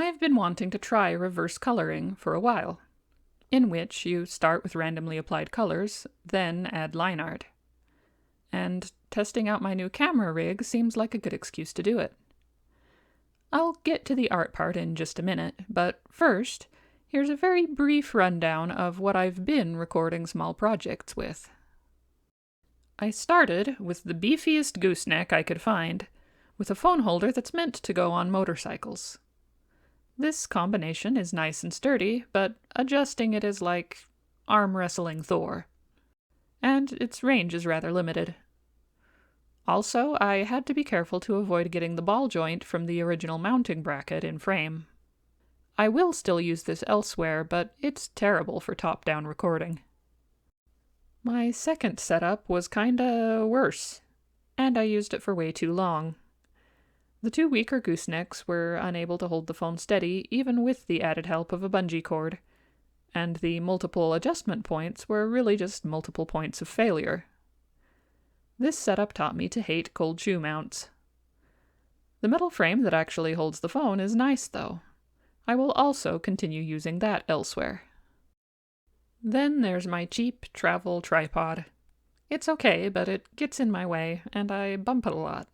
I've been wanting to try reverse coloring for a while, in which you start with randomly applied colors, then add line art. And testing out my new camera rig seems like a good excuse to do it. I'll get to the art part in just a minute, but first, here's a very brief rundown of what I've been recording small projects with. I started with the beefiest gooseneck I could find, with a phone holder that's meant to go on motorcycles. This combination is nice and sturdy, but adjusting it is like arm wrestling Thor. And its range is rather limited. Also, I had to be careful to avoid getting the ball joint from the original mounting bracket in frame. I will still use this elsewhere, but it's terrible for top-down recording. My second setup was kinda worse, and I used it for way too long. The two weaker goosenecks were unable to hold the phone steady even with the added help of a bungee cord, and the multiple adjustment points were really just multiple points of failure. This setup taught me to hate cold shoe mounts. The metal frame that actually holds the phone is nice though. I will also continue using that elsewhere. Then there's my cheap travel tripod. It's okay, but it gets in my way, and I bump it a lot.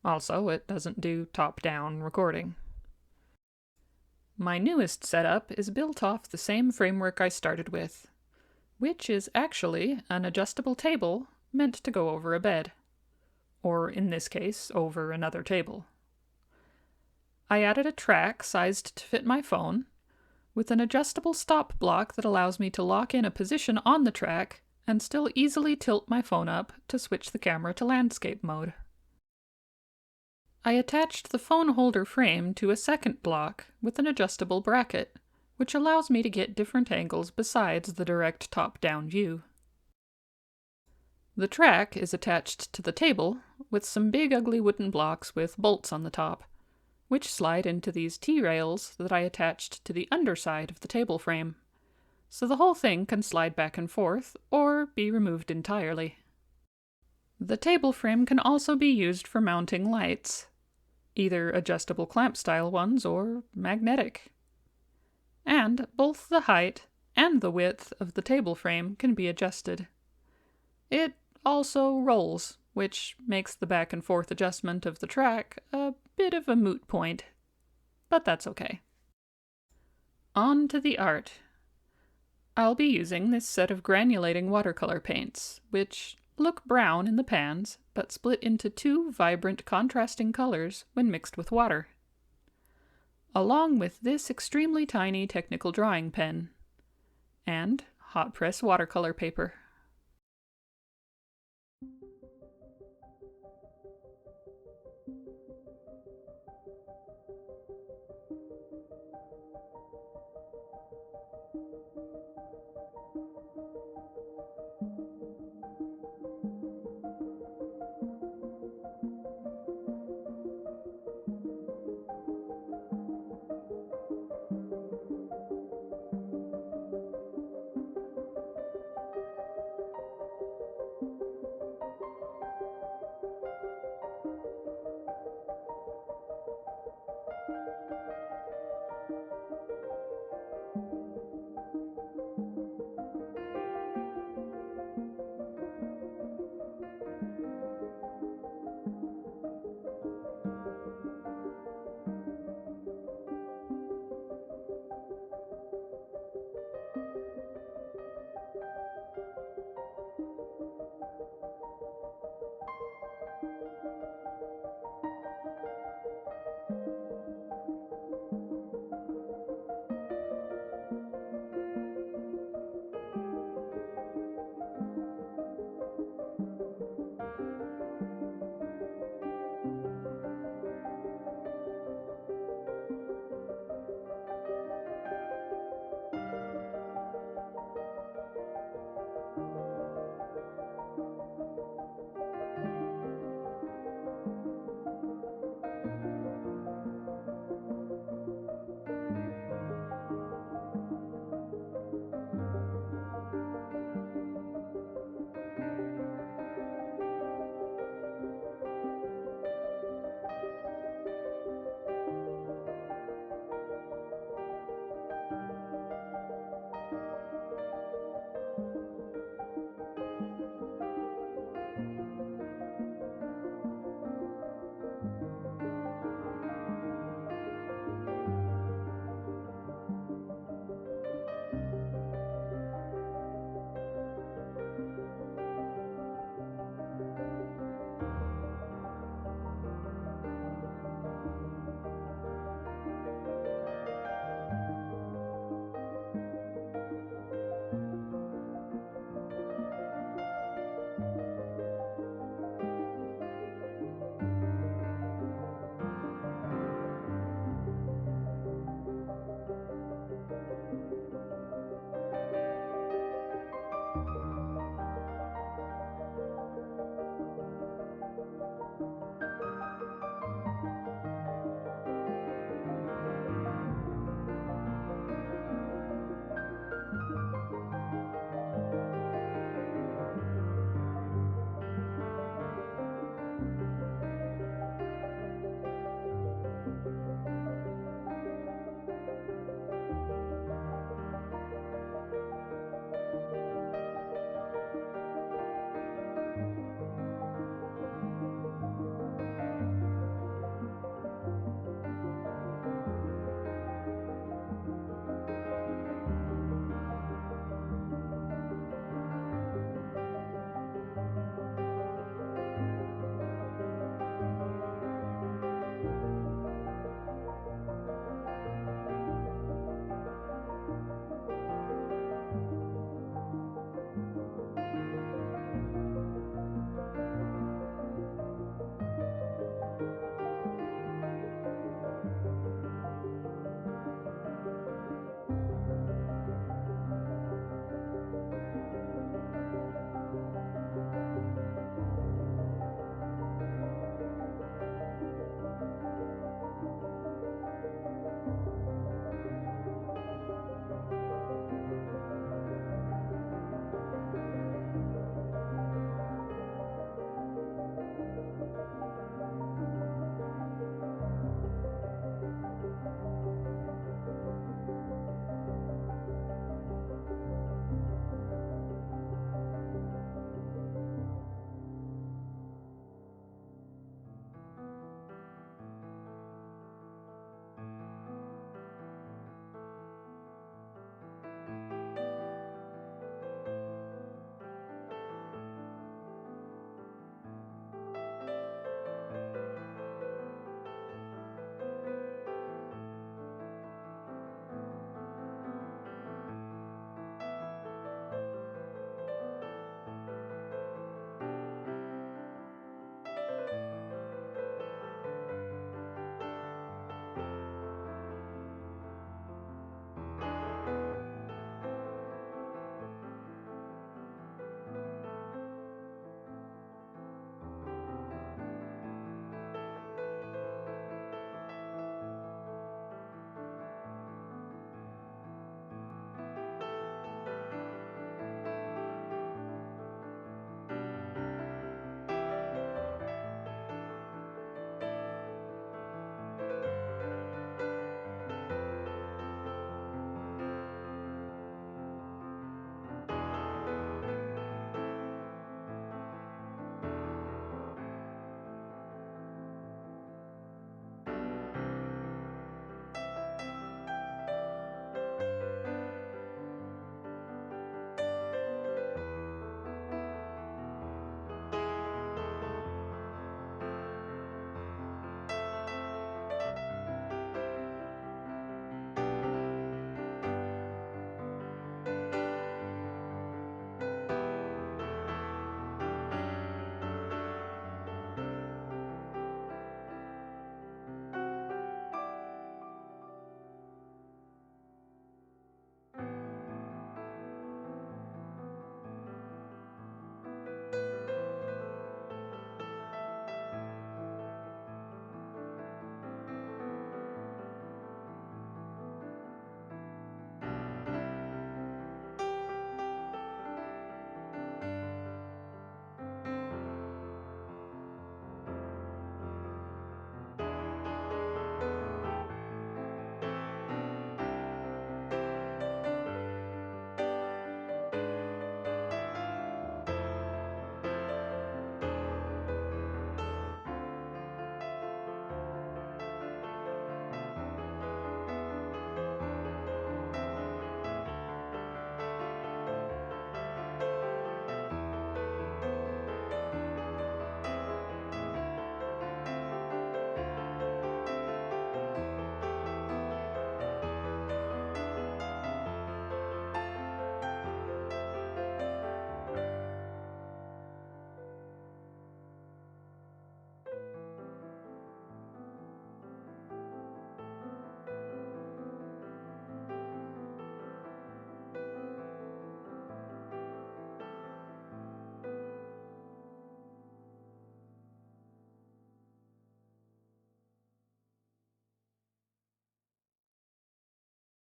Also, it doesn't do top-down recording. My newest setup is built off the same framework I started with, which is actually an adjustable table meant to go over a bed, or in this case, over another table. I added a track sized to fit my phone, with an adjustable stop block that allows me to lock in a position on the track and still easily tilt my phone up to switch the camera to landscape mode. I attached the phone holder frame to a second block with an adjustable bracket, which allows me to get different angles besides the direct top-down view. The track is attached to the table with some big ugly wooden blocks with bolts on the top, which slide into these T-rails that I attached to the underside of the table frame, so the whole thing can slide back and forth or be removed entirely. The table frame can also be used for mounting lights, either adjustable clamp-style ones or magnetic. And both the height and the width of the table frame can be adjusted. It also rolls, which makes the back and forth adjustment of the track a bit of a moot point, but that's okay. On to the art. I'll be using this set of granulating watercolor paints, which look brown in the pans, but split into two vibrant contrasting colors when mixed with water, along with this extremely tiny technical drawing pen, and hot press watercolor paper.